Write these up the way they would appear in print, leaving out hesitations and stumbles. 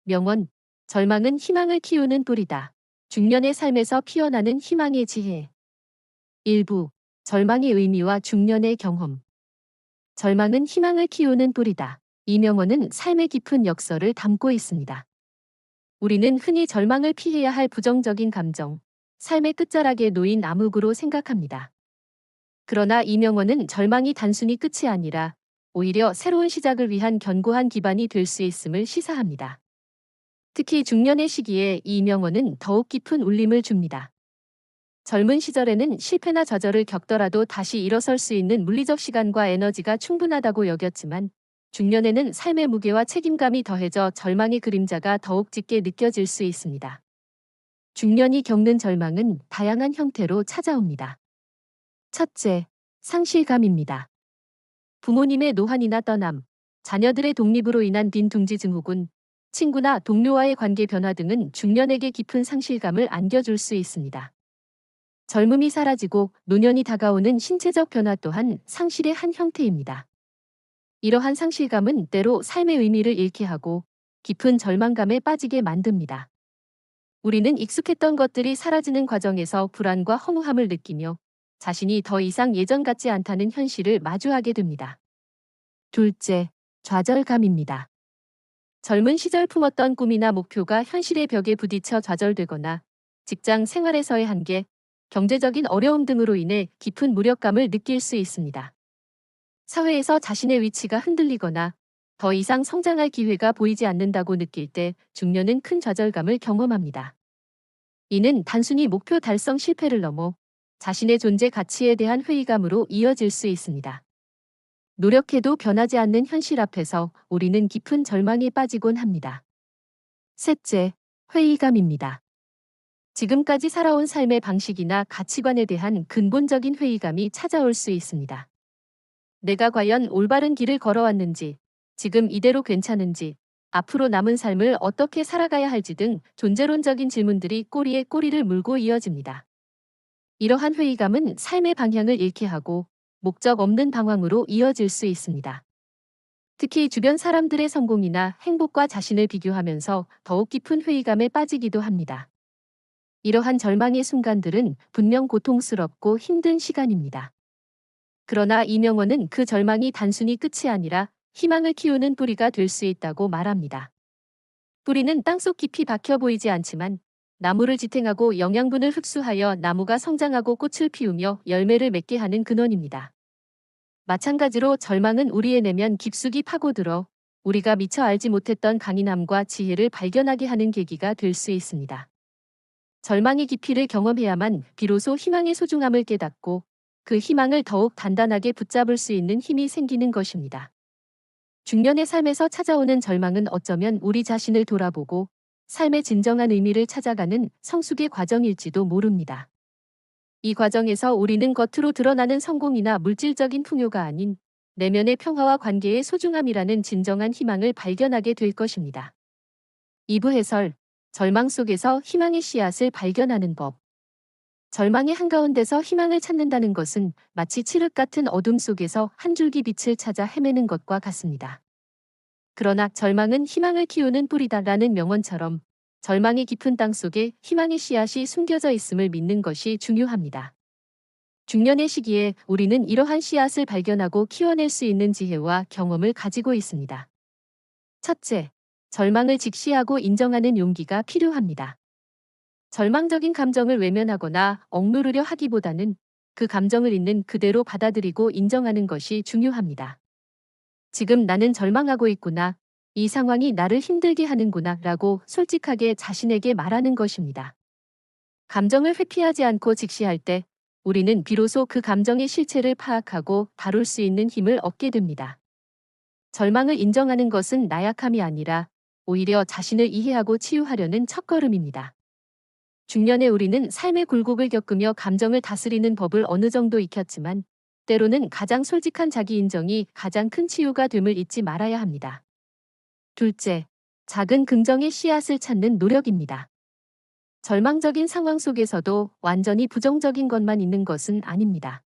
명언, 절망은 희망을 키우는 뿌리다. 중년의 삶에서 피어나는 희망의 지혜. 일부, 절망의 의미와 중년의 경험. 절망은 희망을 키우는 뿌리다. 이 명언은 삶의 깊은 역설을 담고 있습니다. 우리는 흔히 절망을 피해야 할 부정적인 감정, 삶의 끝자락에 놓인 암흑으로 생각합니다. 그러나 이 명언은 절망이 단순히 끝이 아니라 오히려 새로운 시작을 위한 견고한 기반이 될 수 있음을 시사합니다. 특히 중년의 시기에 이 명언은 더욱 깊은 울림을 줍니다. 젊은 시절에는 실패나 좌절을 겪더라도 다시 일어설 수 있는 물리적 시간과 에너지가 충분하다고 여겼지만 중년에는 삶의 무게와 책임감이 더해져 절망의 그림자가 더욱 짙게 느껴질 수 있습니다. 중년이 겪는 절망은 다양한 형태로 찾아옵니다. 첫째, 상실감입니다. 부모님의 노환이나 떠남, 자녀들의 독립으로 인한 빈둥지 증후군, 친구나 동료와의 관계 변화 등은 중년에게 깊은 상실감을 안겨줄 수 있습니다. 젊음이 사라지고 노년이 다가오는 신체적 변화 또한 상실의 한 형태입니다. 이러한 상실감은 때로 삶의 의미를 잃게 하고 깊은 절망감에 빠지게 만듭니다. 우리는 익숙했던 것들이 사라지는 과정에서 불안과 허무함을 느끼며 자신이 더 이상 예전 같지 않다는 현실을 마주하게 됩니다. 둘째, 좌절감입니다. 젊은 시절 품었던 꿈이나 목표가 현실의 벽에 부딪혀 좌절되거나 직장 생활에서의 한계, 경제적인 어려움 등으로 인해 깊은 무력감을 느낄 수 있습니다. 사회에서 자신의 위치가 흔들리거나 더 이상 성장할 기회가 보이지 않는다고 느낄 때 중년은 큰 좌절감을 경험합니다. 이는 단순히 목표 달성 실패를 넘어 자신의 존재 가치에 대한 회의감으로 이어질 수 있습니다. 노력해도 변하지 않는 현실 앞에서 우리는 깊은 절망에 빠지곤 합니다. 셋째, 회의감입니다. 지금까지 살아온 삶의 방식이나 가치관에 대한 근본적인 회의감이 찾아올 수 있습니다. 내가 과연 올바른 길을 걸어왔는지, 지금 이대로 괜찮은지, 앞으로 남은 삶을 어떻게 살아가야 할지 등 존재론적인 질문들이 꼬리에 꼬리를 물고 이어집니다. 이러한 회의감은 삶의 방향을 잃게 하고 목적 없는 방황으로 이어질 수 있습니다. 특히 주변 사람들의 성공이나 행복과 자신을 비교하면서 더욱 깊은 회의감에 빠지기도 합니다. 이러한 절망의 순간들은 분명 고통스럽고 힘든 시간입니다. 그러나 이 명언은 그 절망이 단순히 끝이 아니라 희망을 키우는 뿌리가 될 수 있다고 말합니다. 뿌리는 땅속 깊이 박혀 보이지 않지만 나무를 지탱하고 영양분을 흡수하여 나무가 성장하고 꽃을 피우며 열매를 맺게 하는 근원입니다. 마찬가지로 절망은 우리의 내면 깊숙이 파고들어 우리가 미처 알지 못했던 강인함과 지혜를 발견하게 하는 계기가 될 수 있습니다. 절망의 깊이를 경험해야만 비로소 희망의 소중함을 깨닫고 그 희망을 더욱 단단하게 붙잡을 수 있는 힘이 생기는 것입니다. 중년의 삶에서 찾아오는 절망은 어쩌면 우리 자신을 돌아보고 삶의 진정한 의미를 찾아가는 성숙의 과정일지도 모릅니다. 이 과정에서 우리는 겉으로 드러나는 성공이나 물질적인 풍요가 아닌 내면의 평화와 관계의 소중함이라는 진정한 희망을 발견하게 될 것입니다. 2부 해설, 절망 속에서 희망의 씨앗을 발견하는 법. 절망의 한가운데서 희망을 찾는다는 것은 마치 칠흑 같은 어둠 속에서 한 줄기 빛을 찾아 헤매는 것과 같습니다. 그러나 절망은 희망을 키우는 뿌리다라는 명언처럼 절망의 깊은 땅 속에 희망의 씨앗이 숨겨져 있음을 믿는 것이 중요합니다. 중년의 시기에 우리는 이러한 씨앗을 발견하고 키워낼 수 있는 지혜와 경험을 가지고 있습니다. 첫째, 절망을 직시하고 인정하는 용기가 필요합니다. 절망적인 감정을 외면하거나 억누르려 하기보다는 그 감정을 있는 그대로 받아들이고 인정하는 것이 중요합니다. 지금 나는 절망하고 있구나. 이 상황이 나를 힘들게 하는구나 라고 솔직하게 자신에게 말하는 것입니다. 감정을 회피하지 않고 직시할 때 우리는 비로소 그 감정의 실체를 파악하고 다룰 수 있는 힘을 얻게 됩니다. 절망을 인정하는 것은 나약함이 아니라 오히려 자신을 이해하고 치유하려는 첫걸음입니다. 중년의 우리는 삶의 굴곡을 겪으며 감정을 다스리는 법을 어느 정도 익혔지만 때로는 가장 솔직한 자기 인정이 가장 큰 치유가 됨을 잊지 말아야 합니다. 둘째, 작은 긍정의 씨앗을 찾는 노력입니다. 절망적인 상황 속에서도 완전히 부정적인 것만 있는 것은 아닙니다.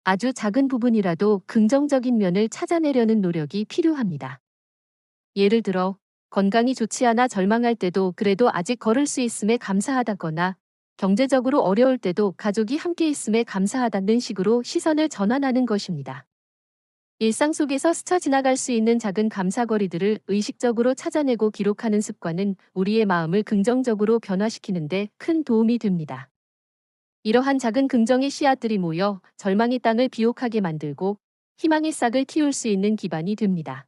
아주 작은 부분이라도 긍정적인 면을 찾아내려는 노력이 필요합니다. 예를 들어 건강이 좋지 않아 절망할 때도 그래도 아직 걸을 수 있음에 감사하다거나 경제적으로 어려울 때도 가족이 함께 있음에 감사하다는 식으로 시선을 전환하는 것입니다. 일상 속에서 스쳐 지나갈 수 있는 작은 감사거리들을 의식적으로 찾아내고 기록하는 습관은 우리의 마음을 긍정적으로 변화시키는데 큰 도움이 됩니다. 이러한 작은 긍정의 씨앗들이 모여 절망의 땅을 비옥하게 만들고 희망의 싹을 틔울 수 있는 기반이 됩니다.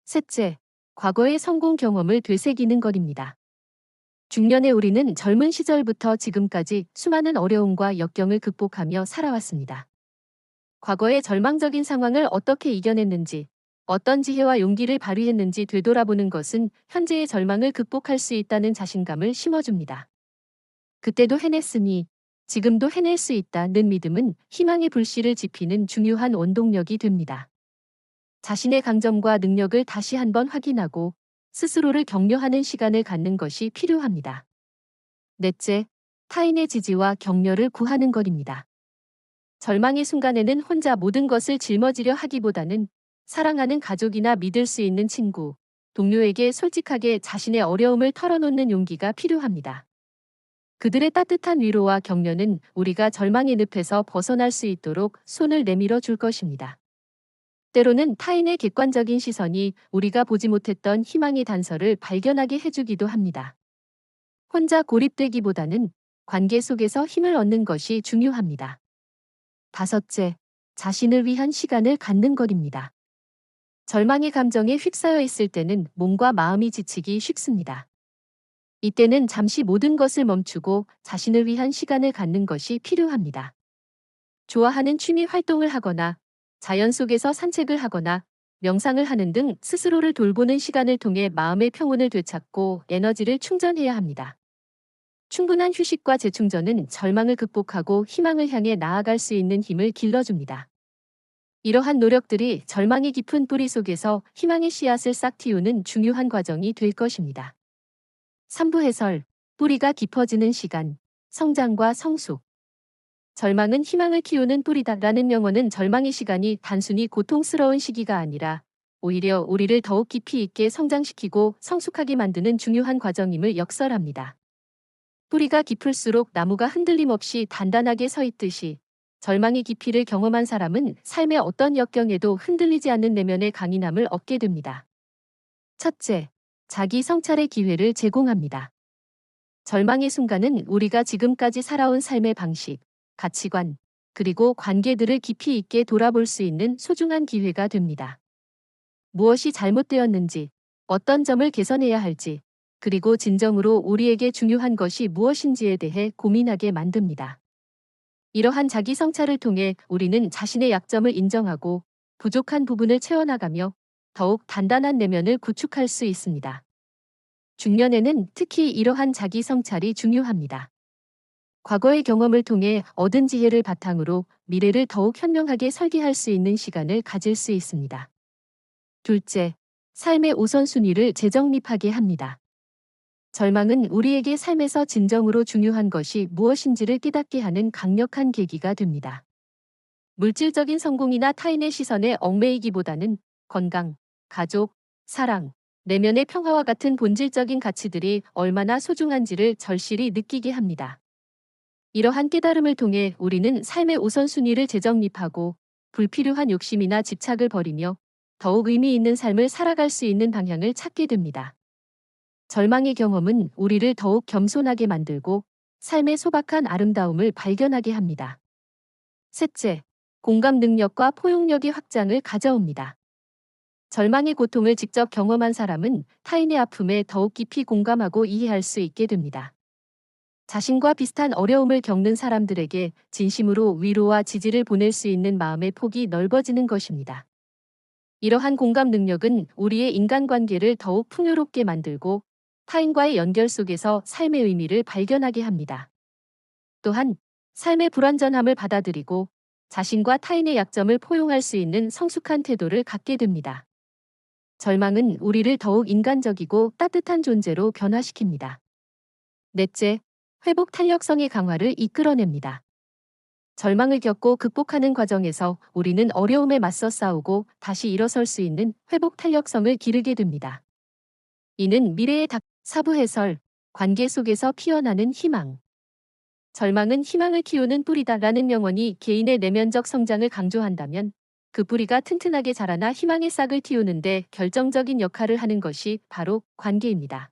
셋째, 과거의 성공 경험을 되새기는 것입니다. 중년의 우리는 젊은 시절부터 지금까지 수많은 어려움과 역경을 극복하며 살아왔습니다. 과거의 절망적인 상황을 어떻게 이겨냈는지, 어떤 지혜와 용기를 발휘했는지 되돌아보는 것은 현재의 절망을 극복할 수 있다는 자신감을 심어줍니다. 그때도 해냈으니 지금도 해낼 수 있다는 믿음은 희망의 불씨를 지피는 중요한 원동력이 됩니다. 자신의 강점과 능력을 다시 한번 확인하고 스스로를 격려하는 시간을 갖는 것이 필요합니다. 넷째, 타인의 지지와 격려를 구하는 것입니다. 절망의 순간에는 혼자 모든 것을 짊어지려 하기보다는 사랑하는 가족이나 믿을 수 있는 친구, 동료에게 솔직하게 자신의 어려움을 털어놓는 용기가 필요합니다. 그들의 따뜻한 위로와 격려는 우리가 절망의 늪에서 벗어날 수 있도록 손을 내밀어 줄 것입니다. 때로는 타인의 객관적인 시선이 우리가 보지 못했던 희망의 단서를 발견하게 해주기도 합니다. 혼자 고립되기보다는 관계 속에서 힘을 얻는 것이 중요합니다. 다섯째, 자신을 위한 시간을 갖는 것입니다. 절망의 감정에 휩싸여 있을 때는 몸과 마음이 지치기 쉽습니다. 이때는 잠시 모든 것을 멈추고 자신을 위한 시간을 갖는 것이 필요합니다. 좋아하는 취미 활동을 하거나 자연 속에서 산책을 하거나 명상을 하는 등 스스로를 돌보는 시간을 통해 마음의 평온을 되찾고 에너지를 충전해야 합니다. 충분한 휴식과 재충전은 절망을 극복하고 희망을 향해 나아갈 수 있는 힘을 길러줍니다. 이러한 노력들이 절망의 깊은 뿌리 속에서 희망의 씨앗을 싹 틔우는 중요한 과정이 될 것입니다. 3부 해설, 뿌리가 깊어지는 시간, 성장과 성숙. 절망은 희망을 키우는 뿌리다라는 명언은 절망의 시간이 단순히 고통스러운 시기가 아니라 오히려 우리를 더욱 깊이 있게 성장시키고 성숙하게 만드는 중요한 과정임을 역설합니다. 뿌리가 깊을수록 나무가 흔들림 없이 단단하게 서 있듯이 절망의 깊이를 경험한 사람은 삶의 어떤 역경에도 흔들리지 않는 내면의 강인함을 얻게 됩니다. 첫째, 자기 성찰의 기회를 제공합니다. 절망의 순간은 우리가 지금까지 살아온 삶의 방식, 가치관, 그리고 관계들을 깊이 있게 돌아볼 수 있는 소중한 기회가 됩니다. 무엇이 잘못되었는지, 어떤 점을 개선해야 할지, 그리고 진정으로 우리에게 중요한 것이 무엇인지에 대해 고민하게 만듭니다. 이러한 자기 성찰을 통해 우리는 자신의 약점을 인정하고 부족한 부분을 채워나가며 더욱 단단한 내면을 구축할 수 있습니다. 중년에는 특히 이러한 자기 성찰이 중요합니다. 과거의 경험을 통해 얻은 지혜를 바탕으로 미래를 더욱 현명하게 설계할 수 있는 시간을 가질 수 있습니다. 둘째, 삶의 우선순위를 재정립하게 합니다. 절망은 우리에게 삶에서 진정으로 중요한 것이 무엇인지를 깨닫게 하는 강력한 계기가 됩니다. 물질적인 성공이나 타인의 시선에 얽매이기보다는 건강, 가족, 사랑, 내면의 평화와 같은 본질적인 가치들이 얼마나 소중한지를 절실히 느끼게 합니다. 이러한 깨달음을 통해 우리는 삶의 우선순위를 재정립하고 불필요한 욕심이나 집착을 버리며 더욱 의미 있는 삶을 살아갈 수 있는 방향을 찾게 됩니다. 절망의 경험은 우리를 더욱 겸손하게 만들고 삶의 소박한 아름다움을 발견하게 합니다. 셋째, 공감 능력과 포용력의 확장을 가져옵니다. 절망의 고통을 직접 경험한 사람은 타인의 아픔에 더욱 깊이 공감하고 이해할 수 있게 됩니다. 자신과 비슷한 어려움을 겪는 사람들에게 진심으로 위로와 지지를 보낼 수 있는 마음의 폭이 넓어지는 것입니다. 이러한 공감 능력은 우리의 인간관계를 더욱 풍요롭게 만들고 타인과의 연결 속에서 삶의 의미를 발견하게 합니다. 또한 삶의 불완전함을 받아들이고 자신과 타인의 약점을 포용할 수 있는 성숙한 태도를 갖게 됩니다. 절망은 우리를 더욱 인간적이고 따뜻한 존재로 변화시킵니다. 넷째, 회복 탄력성의 강화를 이끌어냅니다. 절망을 겪고 극복하는 과정에서 우리는 어려움에 맞서 싸우고 다시 일어설 수 있는 회복 탄력성을 기르게 됩니다. 이는 미래의 사부 해설, 관계 속에서 피어나는 희망. 절망은 희망을 키우는 뿌리다라는 명언이 개인의 내면적 성장을 강조한다면 그 뿌리가 튼튼하게 자라나 희망의 싹을 틔우는데 결정적인 역할을 하는 것이 바로 관계입니다.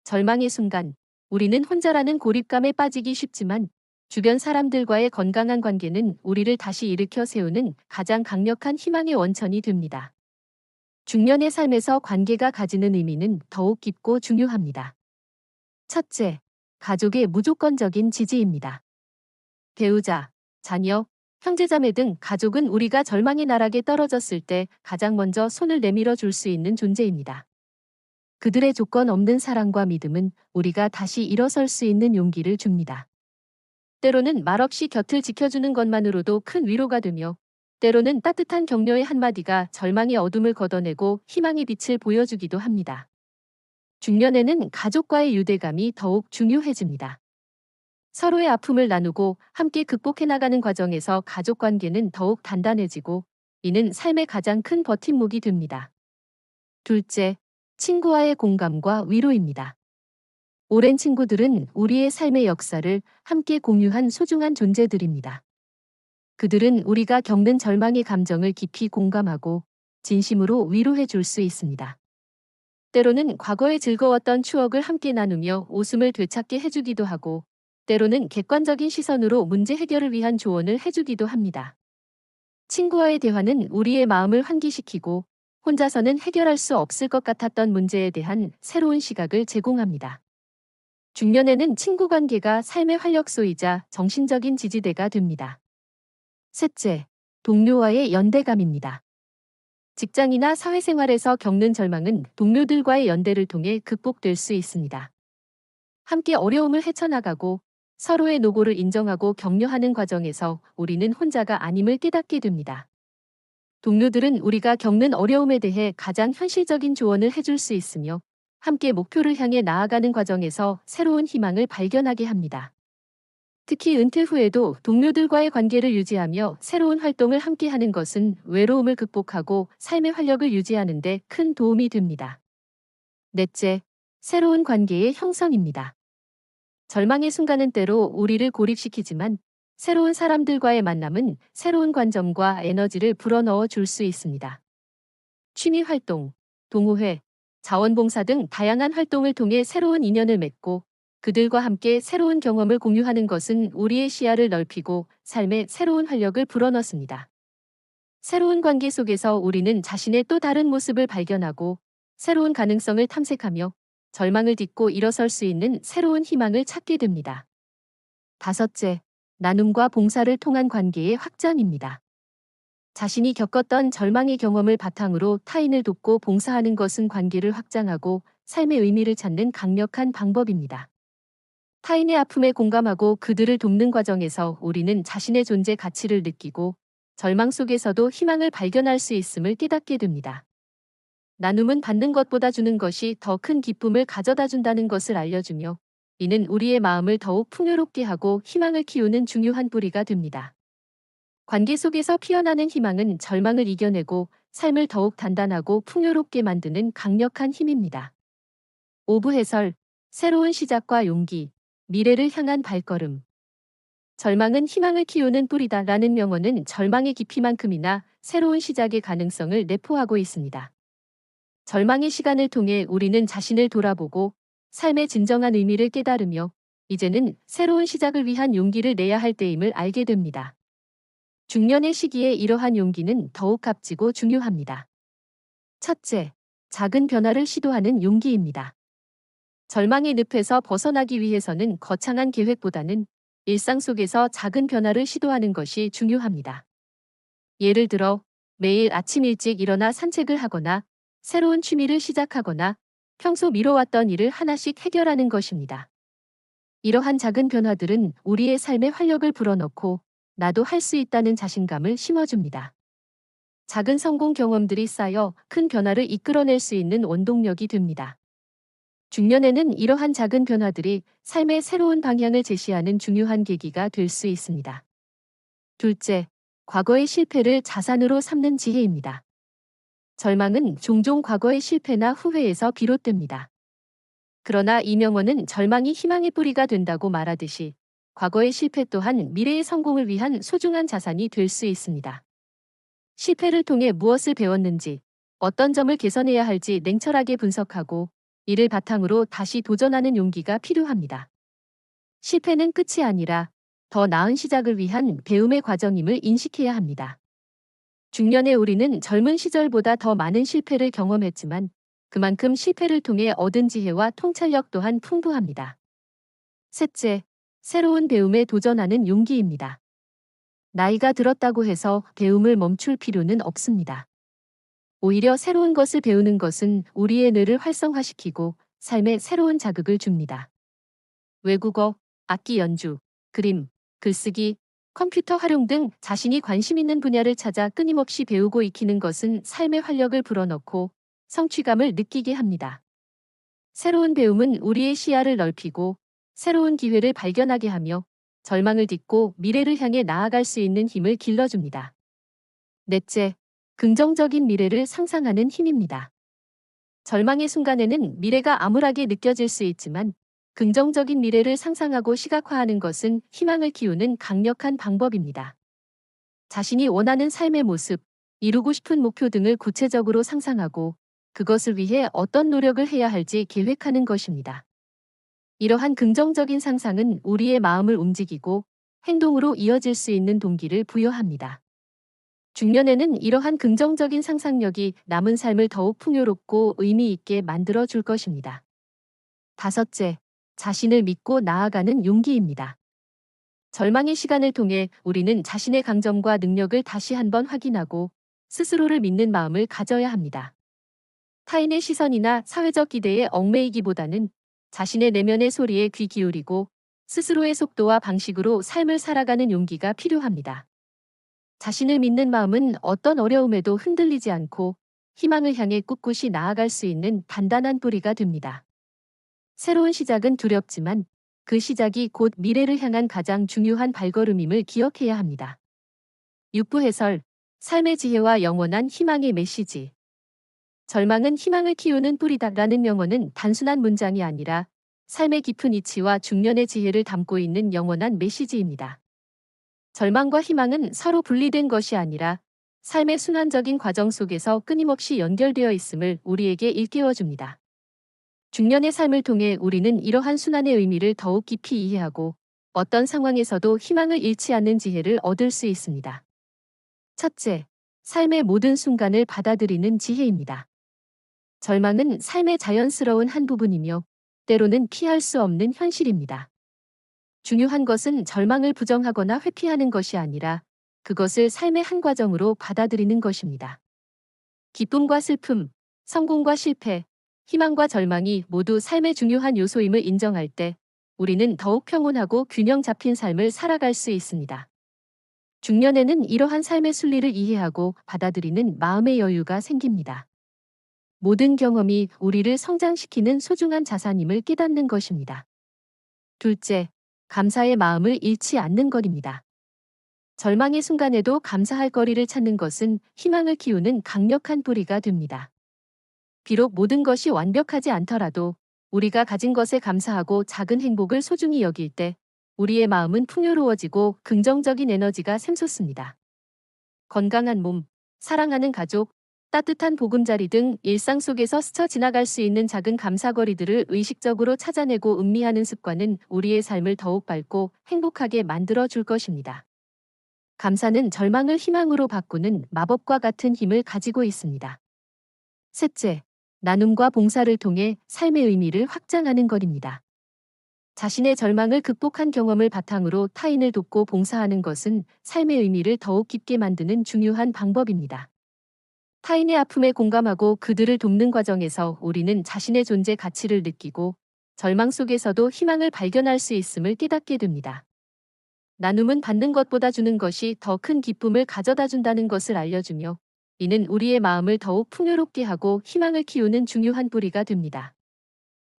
절망의 순간, 우리는 혼자라는 고립감에 빠지기 쉽지만 주변 사람들과의 건강한 관계는 우리를 다시 일으켜 세우는 가장 강력한 희망의 원천이 됩니다. 중년의 삶에서 관계가 가지는 의미는 더욱 깊고 중요합니다. 첫째, 가족의 무조건적인 지지입니다. 배우자, 자녀, 형제자매 등 가족은 우리가 절망의 나락에 떨어졌을 때 가장 먼저 손을 내밀어 줄 수 있는 존재입니다. 그들의 조건 없는 사랑과 믿음은 우리가 다시 일어설 수 있는 용기를 줍니다. 때로는 말없이 곁을 지켜주는 것만으로도 큰 위로가 되며, 때로는 따뜻한 격려의 한마디가 절망의 어둠을 걷어내고 희망의 빛을 보여주기도 합니다. 중년에는 가족과의 유대감이 더욱 중요해집니다. 서로의 아픔을 나누고 함께 극복해 나가는 과정에서 가족 관계는 더욱 단단해지고, 이는 삶의 가장 큰 버팀목이 됩니다. 둘째, 친구와의 공감과 위로입니다. 오랜 친구들은 우리의 삶의 역사를 함께 공유한 소중한 존재들입니다. 그들은 우리가 겪는 절망의 감정을 깊이 공감하고 진심으로 위로해 줄 수 있습니다. 때로는 과거의 즐거웠던 추억을 함께 나누며 웃음을 되찾게 해주기도 하고, 때로는 객관적인 시선으로 문제 해결을 위한 조언을 해주기도 합니다. 친구와의 대화는 우리의 마음을 환기시키고 혼자서는 해결할 수 없을 것 같았던 문제에 대한 새로운 시각을 제공합니다. 중년에는 친구 관계가 삶의 활력소이자 정신적인 지지대가 됩니다. 셋째, 동료와의 연대감입니다. 직장이나 사회생활에서 겪는 절망은 동료들과의 연대를 통해 극복될 수 있습니다. 함께 어려움을 헤쳐나가고 서로의 노고를 인정하고 격려하는 과정에서 우리는 혼자가 아님을 깨닫게 됩니다. 동료들은 우리가 겪는 어려움에 대해 가장 현실적인 조언을 해줄 수 있으며 함께 목표를 향해 나아가는 과정에서 새로운 희망을 발견하게 합니다. 특히 은퇴 후에도 동료들과의 관계를 유지하며 새로운 활동을 함께하는 것은 외로움을 극복하고 삶의 활력을 유지하는 데 큰 도움이 됩니다. 넷째, 새로운 관계의 형성입니다. 절망의 순간은 때로 우리를 고립시키지만 새로운 사람들과의 만남은 새로운 관점과 에너지를 불어넣어 줄 수 있습니다. 취미 활동, 동호회, 자원봉사 등 다양한 활동을 통해 새로운 인연을 맺고 그들과 함께 새로운 경험을 공유하는 것은 우리의 시야를 넓히고 삶에 새로운 활력을 불어넣습니다. 새로운 관계 속에서 우리는 자신의 또 다른 모습을 발견하고 새로운 가능성을 탐색하며 절망을 딛고 일어설 수 있는 새로운 희망을 찾게 됩니다. 다섯째, 나눔과 봉사를 통한 관계의 확장입니다. 자신이 겪었던 절망의 경험을 바탕으로 타인을 돕고 봉사하는 것은 관계를 확장하고 삶의 의미를 찾는 강력한 방법입니다. 타인의 아픔에 공감하고 그들을 돕는 과정에서 우리는 자신의 존재 가치를 느끼고 절망 속에서도 희망을 발견할 수 있음을 깨닫게 됩니다. 나눔은 받는 것보다 주는 것이 더 큰 기쁨을 가져다 준다는 것을 알려주며, 이는 우리의 마음을 더욱 풍요롭게 하고 희망을 키우는 중요한 뿌리가 됩니다. 관계 속에서 피어나는 희망은 절망을 이겨내고 삶을 더욱 단단하고 풍요롭게 만드는 강력한 힘입니다. 5부 해설, 새로운 시작과 용기, 미래를 향한 발걸음. 절망은 희망을 키우는 뿌리다라는 명언은 절망의 깊이만큼이나 새로운 시작의 가능성을 내포하고 있습니다. 절망의 시간을 통해 우리는 자신을 돌아보고 삶의 진정한 의미를 깨달으며 이제는 새로운 시작을 위한 용기를 내야 할 때임을 알게 됩니다. 중년의 시기에 이러한 용기는 더욱 값지고 중요합니다. 첫째, 작은 변화를 시도하는 용기입니다. 절망의 늪에서 벗어나기 위해서는 거창한 계획보다는 일상 속에서 작은 변화를 시도하는 것이 중요합니다. 예를 들어, 매일 아침 일찍 일어나 산책을 하거나 새로운 취미를 시작하거나 평소 미뤄왔던 일을 하나씩 해결하는 것입니다. 이러한 작은 변화들은 우리의 삶에 활력을 불어넣고 나도 할 수 있다는 자신감을 심어줍니다. 작은 성공 경험들이 쌓여 큰 변화를 이끌어낼 수 있는 원동력이 됩니다. 중년에는 이러한 작은 변화들이 삶의 새로운 방향을 제시하는 중요한 계기가 될 수 있습니다. 둘째, 과거의 실패를 자산으로 삼는 지혜입니다. 절망은 종종 과거의 실패나 후회에서 비롯됩니다. 그러나 이 명언은 절망이 희망의 뿌리가 된다고 말하듯이 과거의 실패 또한 미래의 성공을 위한 소중한 자산이 될 수 있습니다. 실패를 통해 무엇을 배웠는지, 어떤 점을 개선해야 할지 냉철하게 분석하고 이를 바탕으로 다시 도전하는 용기가 필요합니다. 실패는 끝이 아니라 더 나은 시작을 위한 배움의 과정임을 인식해야 합니다. 중년의 우리는 젊은 시절보다 더 많은 실패를 경험했지만 그만큼 실패를 통해 얻은 지혜와 통찰력 또한 풍부합니다. 셋째, 새로운 배움에 도전하는 용기입니다. 나이가 들었다고 해서 배움을 멈출 필요는 없습니다. 오히려 새로운 것을 배우는 것은 우리의 뇌를 활성화시키고 삶에 새로운 자극을 줍니다. 외국어, 악기 연주, 그림, 글쓰기, 컴퓨터 활용 등 자신이 관심 있는 분야를 찾아 끊임없이 배우고 익히는 것은 삶의 활력을 불어넣고 성취감을 느끼게 합니다. 새로운 배움은 우리의 시야를 넓히고 새로운 기회를 발견하게 하며 절망을 딛고 미래를 향해 나아갈 수 있는 힘을 길러줍니다. 넷째, 긍정적인 미래를 상상하는 힘입니다. 절망의 순간에는 미래가 암울하게 느껴질 수 있지만 긍정적인 미래를 상상하고 시각화하는 것은 희망을 키우는 강력한 방법입니다. 자신이 원하는 삶의 모습, 이루고 싶은 목표 등을 구체적으로 상상하고 그것을 위해 어떤 노력을 해야 할지 계획하는 것입니다. 이러한 긍정적인 상상은 우리의 마음을 움직이고 행동으로 이어질 수 있는 동기를 부여합니다. 중년에는 이러한 긍정적인 상상력이 남은 삶을 더욱 풍요롭고 의미 있게 만들어 줄 것입니다. 다섯째, 자신을 믿고 나아가는 용기입니다. 절망의 시간을 통해 우리는 자신의 강점과 능력을 다시 한번 확인하고 스스로를 믿는 마음을 가져야 합니다. 타인의 시선이나 사회적 기대에 얽매이기보다는 자신의 내면의 소리에 귀 기울이고 스스로의 속도와 방식으로 삶을 살아가는 용기가 필요합니다. 자신을 믿는 마음은 어떤 어려움에도 흔들리지 않고 희망을 향해 꿋꿋이 나아갈 수 있는 단단한 뿌리가 됩니다. 새로운 시작은 두렵지만 그 시작이 곧 미래를 향한 가장 중요한 발걸음임을 기억해야 합니다. 6부 해설, 삶의 지혜와 영원한 희망의 메시지. 절망은 희망을 키우는 뿌리다라는 명언은 단순한 문장이 아니라 삶의 깊은 이치와 중년의 지혜를 담고 있는 영원한 메시지입니다. 절망과 희망은 서로 분리된 것이 아니라 삶의 순환적인 과정 속에서 끊임없이 연결되어 있음을 우리에게 일깨워줍니다. 중년의 삶을 통해 우리는 이러한 순환의 의미를 더욱 깊이 이해하고 어떤 상황에서도 희망을 잃지 않는 지혜를 얻을 수 있습니다. 첫째, 삶의 모든 순간을 받아들이는 지혜입니다. 절망은 삶의 자연스러운 한 부분이며 때로는 피할 수 없는 현실입니다. 중요한 것은 절망을 부정하거나 회피하는 것이 아니라 그것을 삶의 한 과정으로 받아들이는 것입니다. 기쁨과 슬픔, 성공과 실패, 희망과 절망이 모두 삶의 중요한 요소임을 인정할 때 우리는 더욱 평온하고 균형 잡힌 삶을 살아갈 수 있습니다. 중년에는 이러한 삶의 순리를 이해하고 받아들이는 마음의 여유가 생깁니다. 모든 경험이 우리를 성장시키는 소중한 자산임을 깨닫는 것입니다. 둘째, 감사의 마음을 잃지 않는 것입니다. 절망의 순간에도 감사할 거리를 찾는 것은 희망을 키우는 강력한 뿌리가 됩니다. 비록 모든 것이 완벽하지 않더라도 우리가 가진 것에 감사하고 작은 행복을 소중히 여길 때 우리의 마음은 풍요로워지고 긍정적인 에너지가 샘솟습니다. 건강한 몸, 사랑하는 가족, 따뜻한 보금자리 등 일상 속에서 스쳐 지나갈 수 있는 작은 감사거리들을 의식적으로 찾아내고 음미하는 습관은 우리의 삶을 더욱 밝고 행복하게 만들어 줄 것입니다. 감사는 절망을 희망으로 바꾸는 마법과 같은 힘을 가지고 있습니다. 셋째, 나눔과 봉사를 통해 삶의 의미를 확장하는 것입니다. 자신의 절망을 극복한 경험을 바탕으로 타인을 돕고 봉사하는 것은 삶의 의미를 더욱 깊게 만드는 중요한 방법입니다. 타인의 아픔에 공감하고 그들을 돕는 과정에서 우리는 자신의 존재 가치를 느끼고 절망 속에서도 희망을 발견할 수 있음을 깨닫게 됩니다. 나눔은 받는 것보다 주는 것이 더 큰 기쁨을 가져다 준다는 것을 알려주며 이는 우리의 마음을 더욱 풍요롭게 하고 희망을 키우는 중요한 뿌리가 됩니다.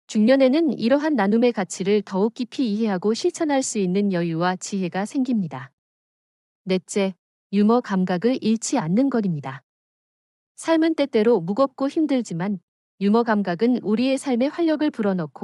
중년에는 이러한 나눔의 가치를 더욱 깊이 이해하고 실천할 수 있는 여유와 지혜가 생깁니다. 넷째, 유머 감각을 잃지 않는 것입니다. 삶은 때때로 무겁고 힘들지만 유머 감각은 우리의 삶에 활력을 불어넣고